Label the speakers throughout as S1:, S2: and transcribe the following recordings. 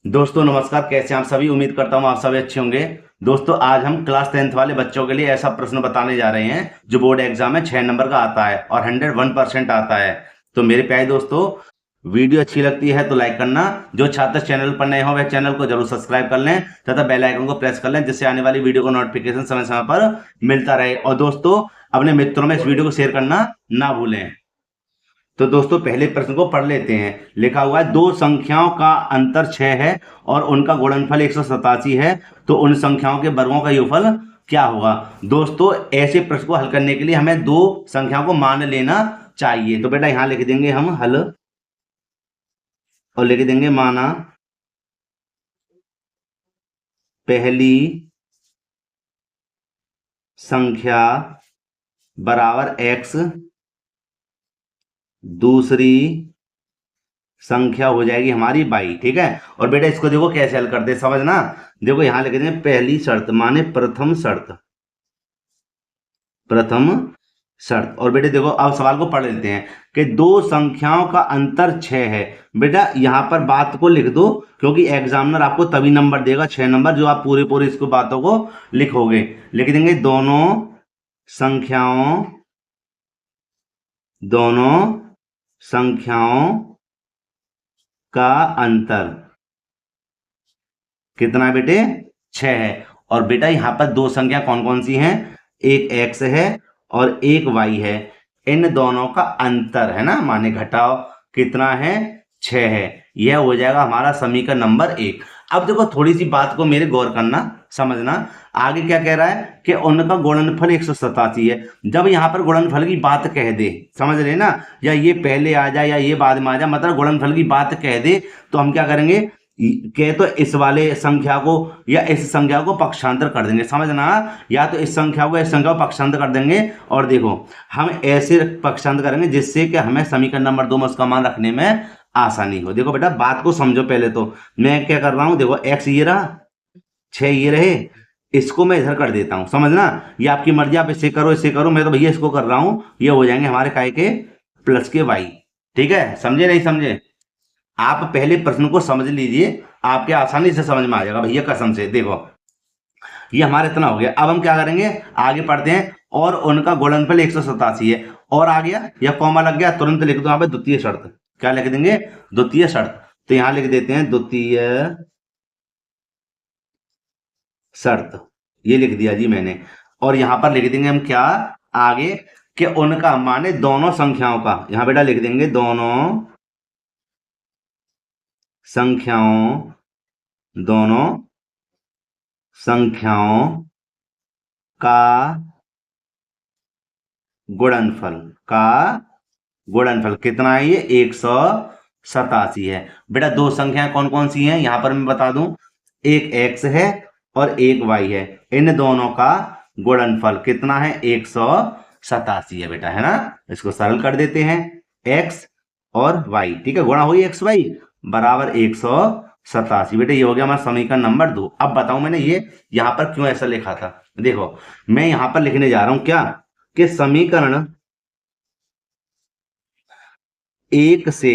S1: दोस्तों नमस्कार, कैसे हैं आप सभी। उम्मीद करता हूं आप सभी अच्छे होंगे। दोस्तों आज हम क्लास 10th वाले बच्चों के लिए ऐसा प्रश्न बताने जा रहे हैं जो बोर्ड एग्जाम में 6 नंबर का आता है और 101% आता है। तो मेरे प्यारे दोस्तों, वीडियो अच्छी लगती है तो लाइक करना। जो छात्र चैनल पर नए हो वह चैनल को जरूर सब्सक्राइब कर लें तथा बेल आइकन को प्रेस कर लें, जिससे आने वाली वीडियो को नोटिफिकेशन समय समय पर मिलता रहे। और दोस्तों अपने मित्रों में इस वीडियो को शेयर करना ना भूलें। तो दोस्तों पहले प्रश्न को पढ़ लेते हैं। लिखा हुआ है दो संख्याओं का अंतर 6 है और उनका गुणनफल 187 है, तो उन संख्याओं के वर्गों का योगफल क्या होगा। दोस्तों ऐसे प्रश्न को हल करने के लिए हमें दो संख्याओं को मान लेना चाहिए। तो बेटा यहां लिख देंगे हम हल और लिख देंगे माना पहली संख्या बराबर x, दूसरी संख्या हो जाएगी हमारी बाई। ठीक है। और बेटा इसको देखो कैसे हल करते हैं, समझना। देखो यहां लिख देंगे पहली शर्त माने प्रथम शर्त, प्रथम शर्त। और बेटे देखो अब सवाल को पढ़ लेते हैं कि दो संख्याओं का अंतर 6 है। बेटा यहां पर बात को लिख दो, क्योंकि एग्जामिनर आपको तभी नंबर देगा 6 नंबर जो आप पूरे पूरे इसको बातों को लिखोगे। लिख देंगे दोनों संख्याओं, दोनों संख्याओं का अंतर कितना है बेटे, 6 है। और बेटा यहां पर दो संख्या कौन कौन सी हैं, एक x है और एक y है। इन दोनों का अंतर है ना, माने घटाओ कितना है, 6 है। यह हो जाएगा हमारा समीकरण नंबर 1। अब देखो थोड़ी सी बात को मेरे गौर करना, समझना। आगे क्या कह रहा है कि उनका गुणनफल 187 है। जब यहां पर गुणनफल की बात कह दे, समझ रहे ना, या ये पहले आ जाए या ये बाद में आ जाए, मतलब गुणनफल की बात कह दे, तो हम क्या करेंगे के तो इस वाले संख्या को या इस संख्या को पक्षांतर कर देंगे, समझना। या तो इस संख्या को इस संख्या को पक्षांतर कर देंगे। और देखो हम ऐसे पक्षांतर करेंगे जिससे कि हमें समीकरण नंबर 2 में उसका मान रखने में आसानी हो। देखो बेटा बात को समझो पहले। तो मैं क्या कर रहा हूं, देखो x ये रहा, 6 ये रहे, इसको मैं इधर कर देता हूं, समझना। ये आपकी मर्जी, आप इसे करो इसे करो, मैं तो भैया इसको कर रहा हूं। ये हो जाएंगे हमारे काय के प्लस के y। ठीक है, समझे नहीं समझे। आप पहले प्रश्न को समझ लीजिए, आपके आसानी से समझ में आ जाएगा भैया कसम से। देखो ये हमारे इतना हो गया। अब हम क्या करेंगे, आगे पढ़ते हैं। और उनका गुणनफल 187 है, और आ गया या कॉमा लग गया, तुरंत लिख दो यहाँ पे द्वितीय शर्त। क्या लिख देंगे, द्वितीय शर्त। तो यहां लिख देते हैं द्वितीय शर्त, ये लिख दिया जी मैंने। और यहां पर लिख देंगे हम क्या आगे, कि उनका माने दोनों संख्याओं का। यहां बेटा लिख देंगे दोनों संख्याओं, दोनों संख्याओं का गुणनफल, का गुणनफल कितना है, ये 187 है। बेटा दो संख्याएं कौन कौन सी हैं, यहां पर मैं बता दूं, एक x है और एक y है। इन दोनों का गुणनफल कितना है, 187 है बेटा, है ना। इसको सरल कर देते हैं, x और y, ठीक है, गुणा हुई x y बराबर 187। बेटा ये हो गया हमारा समीकरण नंबर 2। अब बताऊं मैंने ये यहां पर क्यों ऐसा लिखा था। देखो मैं यहां पर लिखने जा रहा हूं क्या, कि समीकरण 1 से,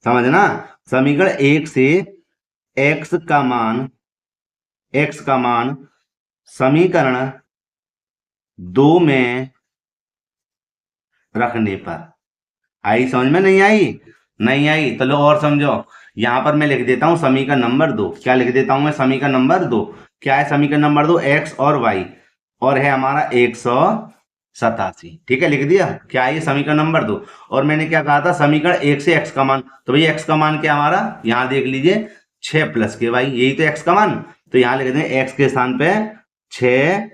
S1: समझना, समीकरण 1 से x का मान, x का मान समीकरण 2 में रखने पर, आई समझ में नहीं आई, नहीं आई तो लो और समझो। यहां पर मैं लिख देता हूं समीकरण नंबर 2। क्या लिख देता हूं मैं, समीकरण नंबर 2। क्या है समीकरण नंबर 2, x और y, और है हमारा 187। ठीक है, लिख दिया। क्या है ये समीकरण नंबर 2। और मैंने क्या कहा था, समीकरण 1 से x का मान, तो भैया x का मान क्या हमारा, यहां देख लीजिए 6 प्लस के y, यही तो x का मान। तो यहां लिख देंगे x के स्थान पे 6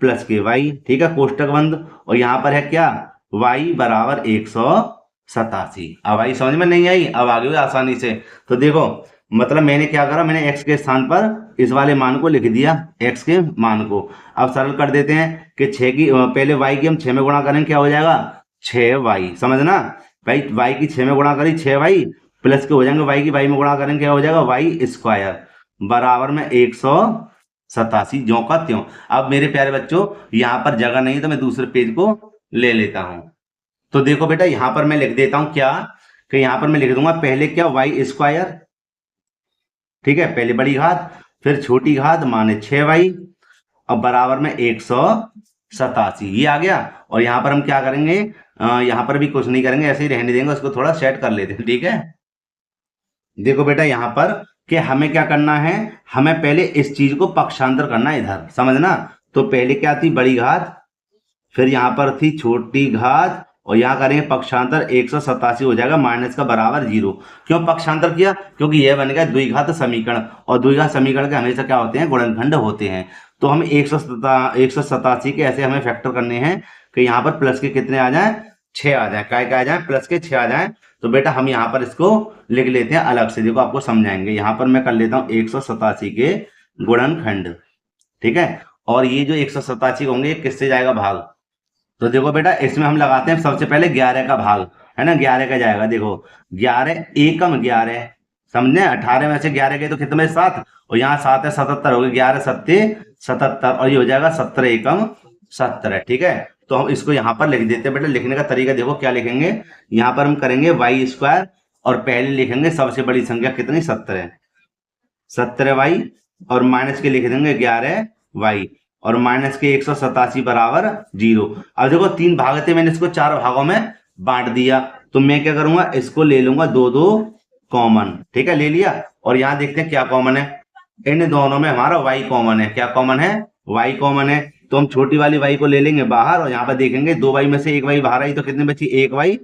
S1: प्लस के y। ठीक है, कोष्टक बंद। और यहां पर है क्या, y बराबर 187। अब आई समझ में नहीं आई, अब आगे हुई आसानी से। तो देखो मतलब मैंने क्या करा, मैंने x के स्थान पर इस वाले मान को लिख दिया, x के मान को। अब सरल कर देते हैं कि 6 की पहले y की हम 6 में गुणा करेंगे, क्या हो जाएगा 6y, समझना। भाई y की 6 में गुणा करी 6y, प्लस के हो जाएंगे y की y में गुणा करेंगे, क्या हो जाएगा y स्क्वायर बराबर में 187, ज्यों का त्यों। अब मेरे प्यारे बच्चों यहां पर जगह नहीं तो मैं दूसरे पेज को ले लेता हूं। तो देखो बेटा यहां पर मैं लिख देता हूं क्या, कि यहां पर मैं लिख दूंगा पहले क्या y स्क्वायर, ठीक है, पहले बड़ी घात फिर छोटी घात माने 6y और बराबर में 187 ये आ गया। और यहाँ पर हम क्या करेंगे, यहाँ पर भी कुछ नहीं करेंगे, ऐसे ही रहने देंगे, उसको थोड़ा सेट कर लेते हैं। ठीक है, देखो बेटा यहाँ पर कि हमें क्या करना है, हमें पहले इस चीज को पक्षांतर करना है इधर, समझना। तो पहले क्या थी बड़ी घात, फिर यहाँ पर थी छोटी घात और यहाँ करेंगे पक्षांतर 187 हो जाएगा माइनस का बराबर 0। क्यों पक्षांतर किया, क्योंकि यह बन गया द्विघात समीकरण और द्विघात समीकरण के हमेशा क्या होते हैं, गुणनखंड होते हैं। तो हम 187 के ऐसे हमें फैक्टर करने हैं कि यहाँ पर प्लस के कितने आ जाए, 6 आ जाए, क्या आ जाए, प्लस के 6 आ जाए। तो बेटा हम यहाँ पर इसको लिख लेते हैं अलग से, देखो आपको समझाएंगे। यहाँ पर मैं कर लेता हूँ 187 के गुणनखंड, ठीक है। और ये जो 187 होंगे किससे जाएगा भाग, तो देखो बेटा इसमें हम लगाते हैं सबसे पहले 11 का भाग, है ना, 11 का जाएगा। देखो 11 एकम 11, समझे, 18 में से 11 गए तो कितने में 7 और यहाँ 7 है 77 हो गए, 11 सत्ते 77 और ये हो जाएगा 17 एकम 17। ठीक है, तो हम इसको यहाँ पर लिख देते हैं। बेटा लिखने का तरीका देखो क्या लिखेंगे, यहाँ पर हम करेंगे वाई स्क्वायर और पहले लिखेंगे सबसे बड़ी संख्या कितनी, 17y और माइनस के लिख देंगे 11y और माइनस के 187 बराबर 0। अब देखो 3 भाग थे, मैंने इसको 4 भागों में बांट दिया। तो मैं क्या करूंगा, इसको ले लूंगा 2 कॉमन, ठीक है, ले लिया। और यहाँ देखते हैं क्या कॉमन है, इन दोनों में हमारा y कॉमन है। क्या कॉमन है, y कॉमन है। तो हम छोटी वाली y को ले लेंगे बाहर और यहाँ पर देखेंगे 2y में से 1y बाहर आई तो कितनी बची, 1y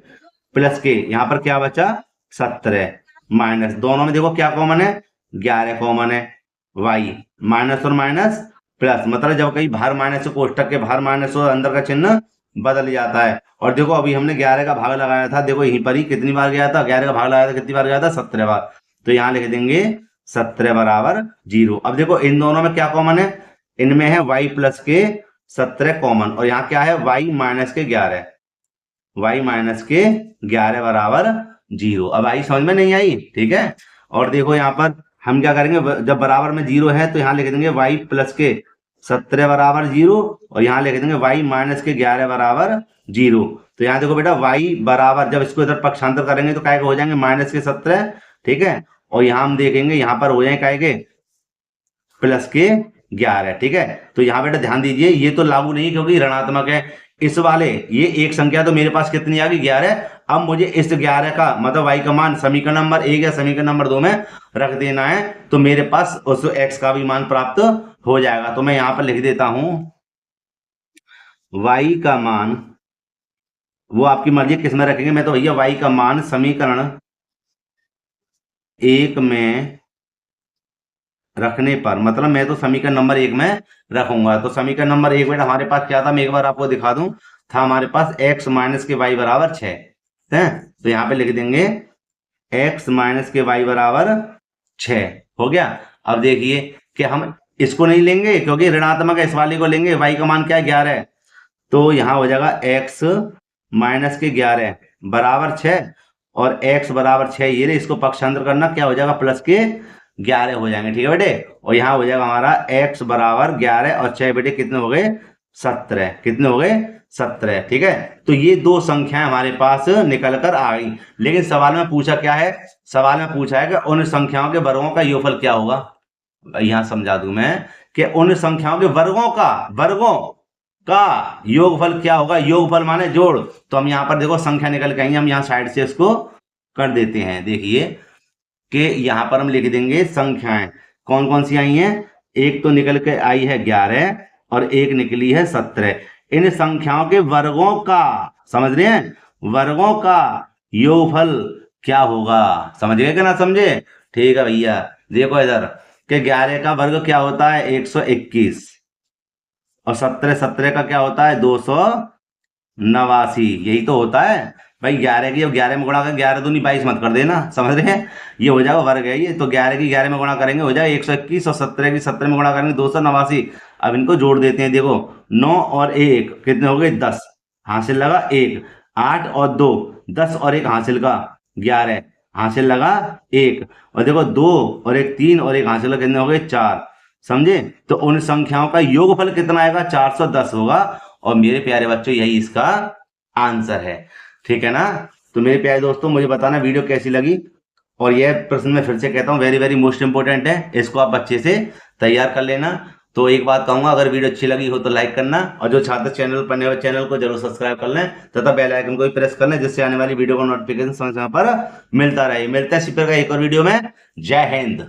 S1: प्लस के यहाँ पर क्या बचा 17 माइनस, दोनों में देखो क्या कॉमन है, 11 कॉमन है। y माइनस और माइनस प्लस, मतलब जब कहीं बाहर माइनस हो, कोष्टक के बाहर माइनस हो, अंदर का चिन्ह बदल जाता है। और देखो अभी हमने 11 का भाग लगाया था, देखो यहीं पर ही कितनी बार गया था, 11 का भाग लगाया था कितनी बार गया था, 17 बार। तो यहाँ लिख देंगे 17 बराबर 0। अब देखो इन दोनों में क्या कॉमन है, इनमें है y प्लस के 17 कॉमन और यहाँ क्या है y माइनस के 11, y माइनस के 11 बराबर 0। अब आई समझ में नहीं आई, ठीक है। और देखो यहाँ पर हम क्या करेंगे, जब बराबर में 0 है तो यहाँ लिख देंगे y प्लस के 17 बराबर 0 और यहाँ लिख देंगे y माइनस के 11 बराबर 0। तो यहाँ देखो बेटा y बराबर, जब इसको इधर पक्षांतर करेंगे तो काय के हो जाएंगे माइनस के 17, ठीक है। और यहाँ हम देखेंगे यहाँ पर हो जाए काय के प्लस के 11, ठीक है। तो यहाँ बेटा ध्यान दीजिए ये तो लागू नहीं क्योंकि ऋणात्मक है। इस वाले ये एक संख्या तो मेरे पास कितनी आ गई, 11। अब मुझे इस 11 का मतलब y का मान समीकरण नंबर 1 या समीकरण नंबर 2 में रख देना है, तो मेरे पास उस x का भी मान प्राप्त हो जाएगा। तो मैं यहाँ पर लिख देता हूं y का मान, वो आपकी मर्जी किस में रखेंगे, मैं तो भैया y का मान समीकरण 1 में रखने पर, मतलब मैं तो समीकरण नंबर 1 में रखूंगा। तो समीकरण नंबर 1 बेटा हमारे पास क्या था, मैं एक बार आपको दिखा दूं, था हमारे पास x माइनस के y बराबर 6 है। तो यहाँ पे लिख देंगे x माइनस के y बराबर 6 हो गया। अब देखिए कि हम इसको नहीं लेंगे क्योंकि ऋणात्मक है, इस वाले को लेंगे। y का मान क्या है, 11 है। तो यहाँ हो जाएगा x माइनस के 11 बराबर 6 और x बराबर 6, ये रे इसको पक्षांतर करना, क्या हो जाएगा प्लस के 11 हो जाएंगे, ठीक है बेटे। और यहाँ हो जाएगा हमारा x बराबर 11 और 6 बेटे कितने हो गए, 17, कितने हो गए 17, ठीक है। तो ये दो संख्याएं हमारे पास निकल कर आ गई। लेकिन सवाल में पूछा क्या है, सवाल में पूछा है कि उन संख्याओं के वर्गों का योगफल क्या होगा। यहाँ समझा दूं मैं कि उन संख्याओं के वर्गों का योगफल क्या होगा। योगफल माने जोड़। तो हम यहाँ पर देखो संख्या निकल के आई, हम यहाँ साइड से इसको कर देते हैं। देखिए कि यहाँ पर हम लिख देंगे संख्याएं कौन कौन सी आई हैं। एक तो निकल के आई है 11 और एक निकली है 17। इन संख्याओं के वर्गों का, समझ रहे हैं, वर्गों का योगफल क्या होगा, समझ गए कि ना समझे। ठीक है भैया, देखो इधर कि 11 का वर्ग क्या होता है 121 और 17 का क्या होता है 289, यही तो होता है भाई। 11 की 11 में गुणा कर, 11 दूनी 22 मत कर देना, समझ रहे हैं, ये हो जाएगा वर्ग है ये। तो 11 की 11 में गुणा करेंगे हो जाएगा 121 और 17 की 17 में गुणा करेंगे 289। अब इनको जोड़ देते हैं, देखो 9 और 1 कितने हो गए 10, हासिल लगा 1, 8 और 2 10 और 1 हासिल का 11, हासिल लगा 1, और देखो 2 और 1 3 और 1 हासिल लगा, कितने हो गए 4, समझे। तो उन संख्याओं का योगफल कितना आएगा 410 होगा। और मेरे प्यारे बच्चों यही इसका आंसर है, ठीक है ना। तो मेरे प्यारे दोस्तों मुझे बताना वीडियो कैसी लगी और यह प्रश्न मैं फिर से कहता हूँ वेरी वेरी मोस्ट इंपोर्टेंट है, इसको आप अच्छे से तैयार कर लेना। तो एक बात कहूंगा, अगर वीडियो अच्छी लगी हो तो लाइक करना, और जो छात्र चैनल पर नए चैनल को जरूर सब्सक्राइब कर लें तथा बेल आइकन को भी प्रेस कर लें, जिससे आने वाली वीडियो को नोटिफिकेशन समय समय पर मिलता रहे। मिलता है इसी प्रकार एक और वीडियो में। जय हिंद।